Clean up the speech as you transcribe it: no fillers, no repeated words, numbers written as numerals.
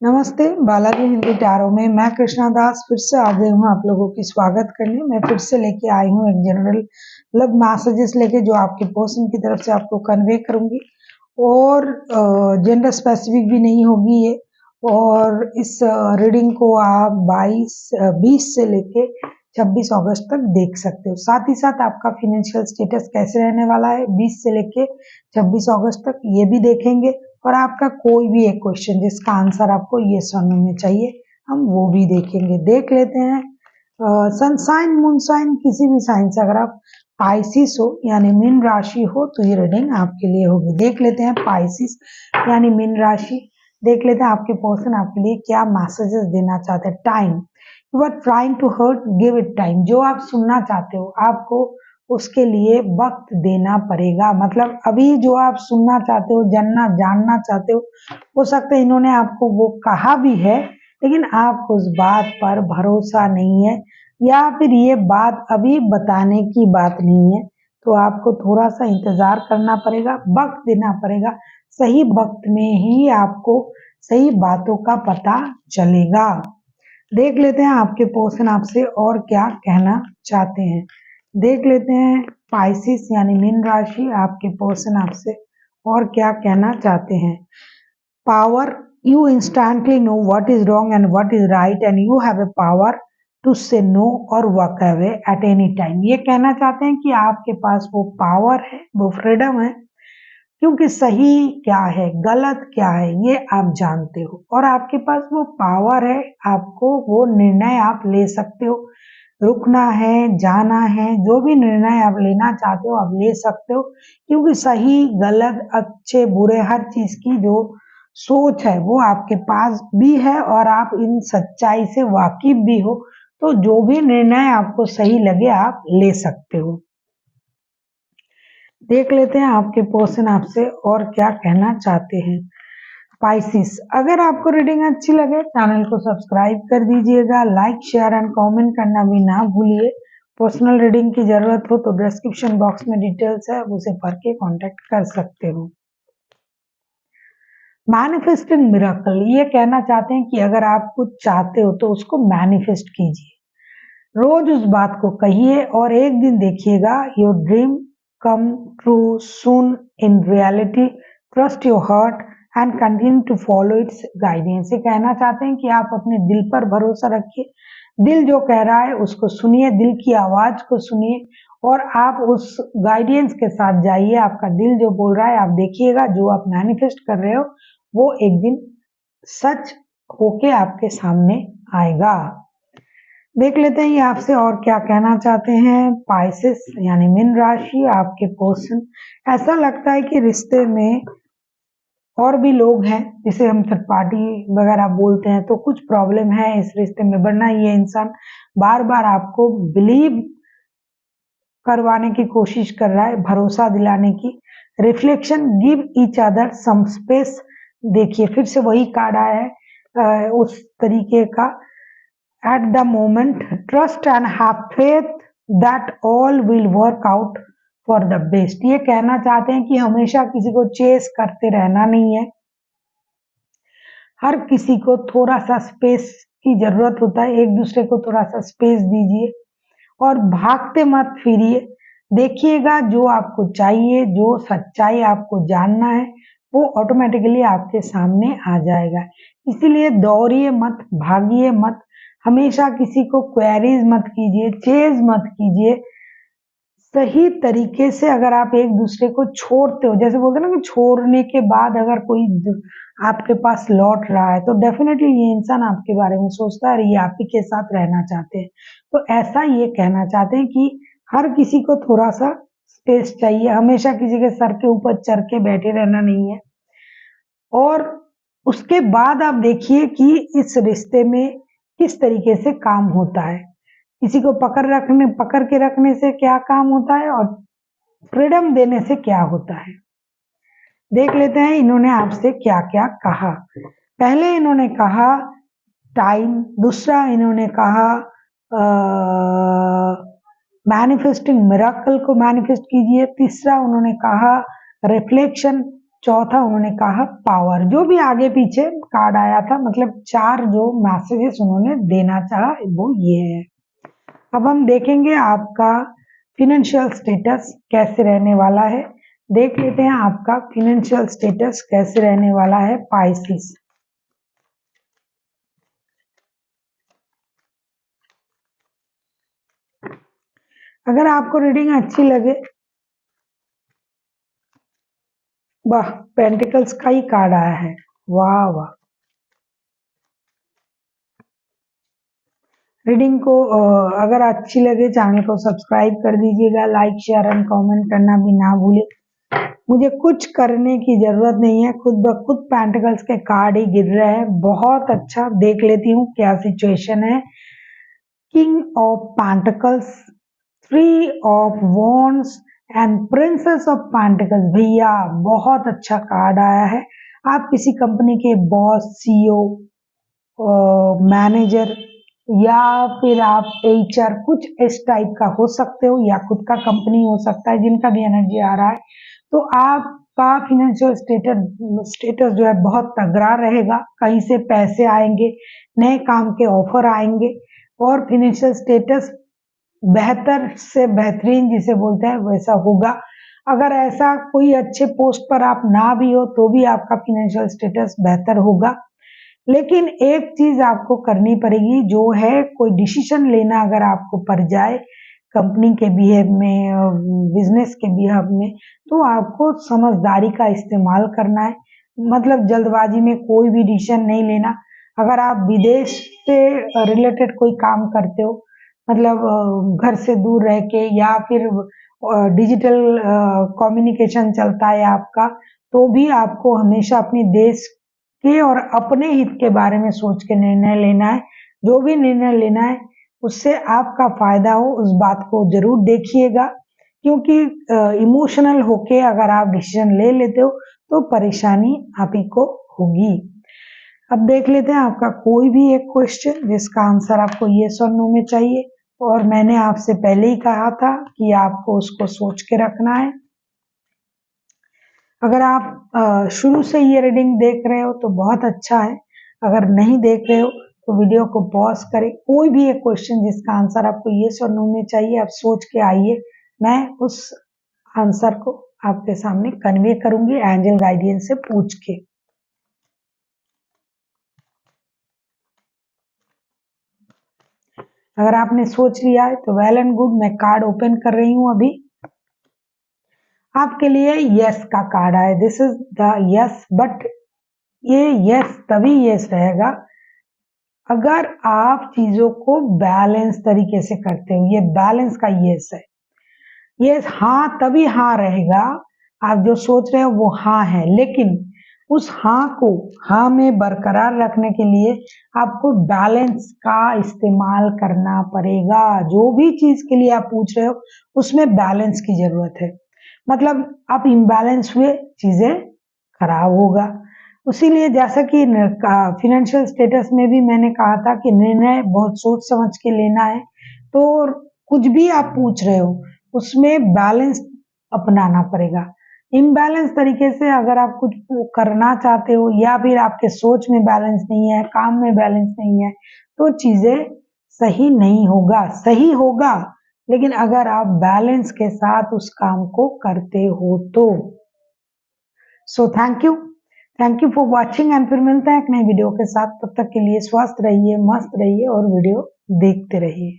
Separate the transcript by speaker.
Speaker 1: नमस्ते, बालाजी हिंदी टैरो में मैं कृष्णा दास फिर से आ गई हूँ आप लोगों की स्वागत करने। मैं फिर से लेके आई हूँ एक जनरल लव मैसेजेस लेके जो आपके पर्सन की तरफ से आपको कन्वे करूंगी और जेंडर स्पेसिफिक भी नहीं होगी ये। और इस रीडिंग को आप 20 से लेके 26 अगस्त तक देख सकते हो। साथ ही साथ आपका फाइनेंशियल स्टेटस कैसे रहने वाला है 20 से लेके 26 अगस्त तक ये भी देखेंगे। और आपका कोई भी एक क्वेश्चन जिसका आंसर आपको ये नो में चाहिए हम वो भी देखेंगे। देख लेते हैं सनसाइन मूनसाइन किसी भी साइन से अगर आप पाइसिस हो यानी मीन राशि हो तो ये रीडिंग आपके लिए होगी। देख लेते हैं पाइसिस यानी मीन राशि, देख लेते हैं आपके पर्सन आपके लिए क्या मैसेजेस देना चाहते हैं। Time, you are trying to hurt, give it time. जो आप सुनना चाहते हो आपको उसके लिए वक्त देना पड़ेगा। मतलब अभी जो आप सुनना चाहते हो जानना चाहते हो सकता है इन्होंने आपको वो कहा भी है लेकिन आपको उस बात पर भरोसा नहीं है या फिर ये बात अभी बताने की बात नहीं है। तो आपको थोड़ा सा इंतजार करना पड़ेगा, वक्त देना पड़ेगा। सही वक्त में ही आपको सही बातों का पता चलेगा। देख लेते हैं आपके पर्सन आपसे और क्या कहना चाहते हैं। देख लेते हैं पाइसिस यानी मीन राशि, आपके पर्सन आपसे और क्या कहना चाहते हैं। Power, you instantly know what is wrong and what is right and you have a power to say no or walk away at any time। ये कहना चाहते हैं कि आपके पास वो पावर है, वो फ्रीडम है, क्योंकि सही क्या है गलत क्या है ये आप जानते हो और आपके पास वो पावर है। आपको वो निर्णय आप ले सकते हो, रुकना है जाना है, जो भी निर्णय आप लेना चाहते हो आप ले सकते हो। क्योंकि सही गलत अच्छे बुरे हर चीज की जो सोच है वो आपके पास भी है और आप इन सच्चाई से वाकिफ भी हो। तो जो भी निर्णय आपको सही लगे आप ले सकते हो। देख लेते हैं आपके पर्सन आपसे और क्या कहना चाहते हैं। पाइसिस, अगर आपको रीडिंग अच्छी लगे चैनल को सब्सक्राइब कर दीजिएगा, लाइक शेयर एंड कमेंट करना भी ना भूलिए। पर्सनल रीडिंग की जरूरत हो तो डिस्क्रिप्शन बॉक्स में डिटेल्स है, उसे पढ़ के कांटेक्ट कर सकते हो। मैनिफेस्टिंग मिरेकल, ये कहना चाहते हैं कि अगर आप कुछ चाहते हो तो उसको मैनिफेस्ट कीजिए। रोज उस बात को कहिए और एक दिन देखिएगा your dream come true soon in reality. Trust your heart and continue to follow its guidance. ये कहना चाहते हैं कि आप अपने दिल पर भरोसा रखिए, दिल जो कह रहा है उसको सुनिए, दिल की आवाज को सुनिए और आप उस गाइडेंस के साथ जाइए। आपका दिल जो बोल रहा है आप देखिएगा जो आप मैनिफेस्ट कर रहे हो वो एक दिन सच होके आपके सामने आएगा। देख लेते हैं ये आपसे और क्या कहना चाहते हैं। पाइसिस यानी मीन राशि, आपके पर्सन, ऐसा लगता है कि रिश्ते में और भी लोग हैं जिसे हम थर्ड पार्टी वगैरह बोलते हैं, तो कुछ प्रॉब्लम है इस रिश्ते में, वरना ये इंसान बार बार आपको बिलीव करवाने की कोशिश कर रहा है, भरोसा दिलाने की। Reflection, give each other some space. देखिए फिर से वही कार्ड आया है उस तरीके का। at the moment trust and have faith that all will work out for the best। ये कहना चाहते हैं कि हमेशा किसी को चेस करते रहना नहीं है, हर किसी को थोड़ा सा स्पेस की जरूरत होता है, एक दूसरे को थोड़ा सा स्पेस दीजिए और भागते मत फिरिए। देखिएगा जो आपको चाहिए, जो सच्चाई आपको जानना है वो ऑटोमेटिकली आपके सामने आ जाएगा। इसीलिए दौड़िए मत, भागिए मत, हमेशा किसी को क्वेरीज मत कीजिए, चेज मत कीजिए। सही तरीके से अगर आप एक दूसरे को छोड़ते हो, जैसे बोलते हैं ना कि छोड़ने के बाद अगर कोई आपके पास लौट रहा है तो डेफिनेटली ये इंसान आपके बारे में सोचता है और ये आप ही के साथ रहना चाहते हैं। तो ऐसा ये कहना चाहते हैं कि हर किसी को थोड़ा सा स्पेस चाहिए, हमेशा किसी के सर के ऊपर चढ़ के बैठे रहना नहीं है। और उसके बाद आप देखिए कि इस रिश्ते में किस तरीके से काम होता है, किसी को पकड़ के रखने से क्या काम होता है और फ्रीडम देने से क्या होता है। देख लेते हैं इन्होंने आपसे क्या क्या कहा। पहले इन्होंने कहा टाइम, दूसरा इन्होंने कहा मैनिफेस्टिंग मिरेकल को मैनिफेस्ट कीजिए, तीसरा उन्होंने कहा रिफ्लेक्शन, चौथा उन्होंने कहा पावर। जो भी आगे पीछे कार्ड आया था, मतलब 4 जो मैसेजेस उन्होंने देना चाहा वो ये है। अब हम देखेंगे आपका फिनेंशियल स्टेटस कैसे रहने वाला है। देख लेते हैं आपका फिनेंशियल स्टेटस कैसे रहने वाला है पाइसेस। अगर आपको रीडिंग अच्छी लगे, वाह, पेंटिकल्स का ही कार्ड आया है, वाह वाह। रीडिंग को अगर अच्छी लगे चैनल को सब्सक्राइब कर दीजिएगा, लाइक शेयर एंड कमेंट करना भी ना भूले। मुझे कुछ करने की जरूरत नहीं है, खुद ब खुद पेंटिकल्स के कार्ड ही गिर रहे हैं। बहुत अच्छा, देख लेती हूँ क्या सिचुएशन है। King of pentacles, 3 of wands and princess of pentacles. भैया बहुत अच्छा कार्ड आया है। आप किसी कंपनी के बॉस, सीईओ, मैनेजर या फिर आप एचआर, कुछ इस टाइप का हो सकते हो, या खुद का कंपनी हो सकता है, जिनका भी एनर्जी आ रहा है। तो आपका फिनेंशियल स्टेटस जो है बहुत तगड़ा रहेगा। कहीं से पैसे आएंगे, नए काम के ऑफर आएंगे और फिनेंशियल स्टेटस बेहतर से बेहतरीन जिसे बोलते हैं वैसा होगा। अगर ऐसा कोई अच्छे पोस्ट पर आप ना भी हो तो भी आपका फिनेंशियल स्टेटस बेहतर होगा। लेकिन एक चीज आपको करनी पड़ेगी, जो है कोई डिसीजन लेना अगर आपको पड़ जाए कंपनी के बिहेव में, बिजनेस के बिहेव में, तो आपको समझदारी का इस्तेमाल करना है। मतलब जल्दबाजी में कोई भी डिसीजन नहीं लेना। अगर आप विदेश से रिलेटेड कोई काम करते हो, मतलब घर से दूर रह के, या फिर डिजिटल कम्युनिकेशन चलता है आपका, तो भी आपको हमेशा अपने देश के और अपने हित के बारे में सोच के निर्णय लेना है। जो भी निर्णय लेना है उससे आपका फायदा हो, उस बात को जरूर देखिएगा। क्योंकि इमोशनल होके अगर आप डिसीजन ले लेते हो तो परेशानी आप ही को होगी। अब देख लेते हैं आपका कोई भी एक क्वेश्चन जिसका आंसर आपको येस और नो में चाहिए। और मैंने आपसे पहले ही कहा था कि आपको उसको सोच के रखना है। अगर आप शुरू से ये रीडिंग देख रहे हो तो बहुत अच्छा है। अगर नहीं देख रहे हो तो वीडियो को पॉज करें। कोई भी एक क्वेश्चन जिसका आंसर आपको येस और नो में चाहिए, आप सोच के आइए। मैं उस आंसर को आपके सामने कन्वे करूंगी एंजल गाइडेंस से पूछ के। अगर आपने सोच लिया है तो वेल एंड गुड। मैं कार्ड ओपन कर रही हूं अभी। आपके लिए यस का कार्ड आया। This is the yes, but ये यस तभी यस रहेगा अगर आप चीजों को बैलेंस तरीके से करते हो। ये बैलेंस का यस है। यस हाँ तभी हाँ रहेगा। आप जो सोच रहे हो वो हाँ है, लेकिन उस हाँ को हाँ में बरकरार रखने के लिए आपको बैलेंस का इस्तेमाल करना पड़ेगा। जो भी चीज के लिए आप पूछ रहे हो उसमें बैलेंस की जरूरत है। मतलब आप इम्बैलेंस हुए, चीजें खराब होगा। उसीलिए जैसा कि फिनेंशियल स्टेटस में भी मैंने कहा था कि निर्णय बहुत सोच समझ के लेना है। तो कुछ भी आप पूछ रहे हो उसमें बैलेंस अपनाना पड़ेगा। इम्बैलेंस तरीके से अगर आप कुछ करना चाहते हो, या फिर आपके सोच में बैलेंस नहीं है, काम में बैलेंस नहीं है, तो चीजें सही नहीं होगा। सही होगा लेकिन अगर आप बैलेंस के साथ उस काम को करते हो तो। So thank you for watching and फिर मिलते हैं एक नई वीडियो के साथ। तब तक के लिए स्वस्थ रहिए, मस्त रहिए और वीडियो देखते रहिए।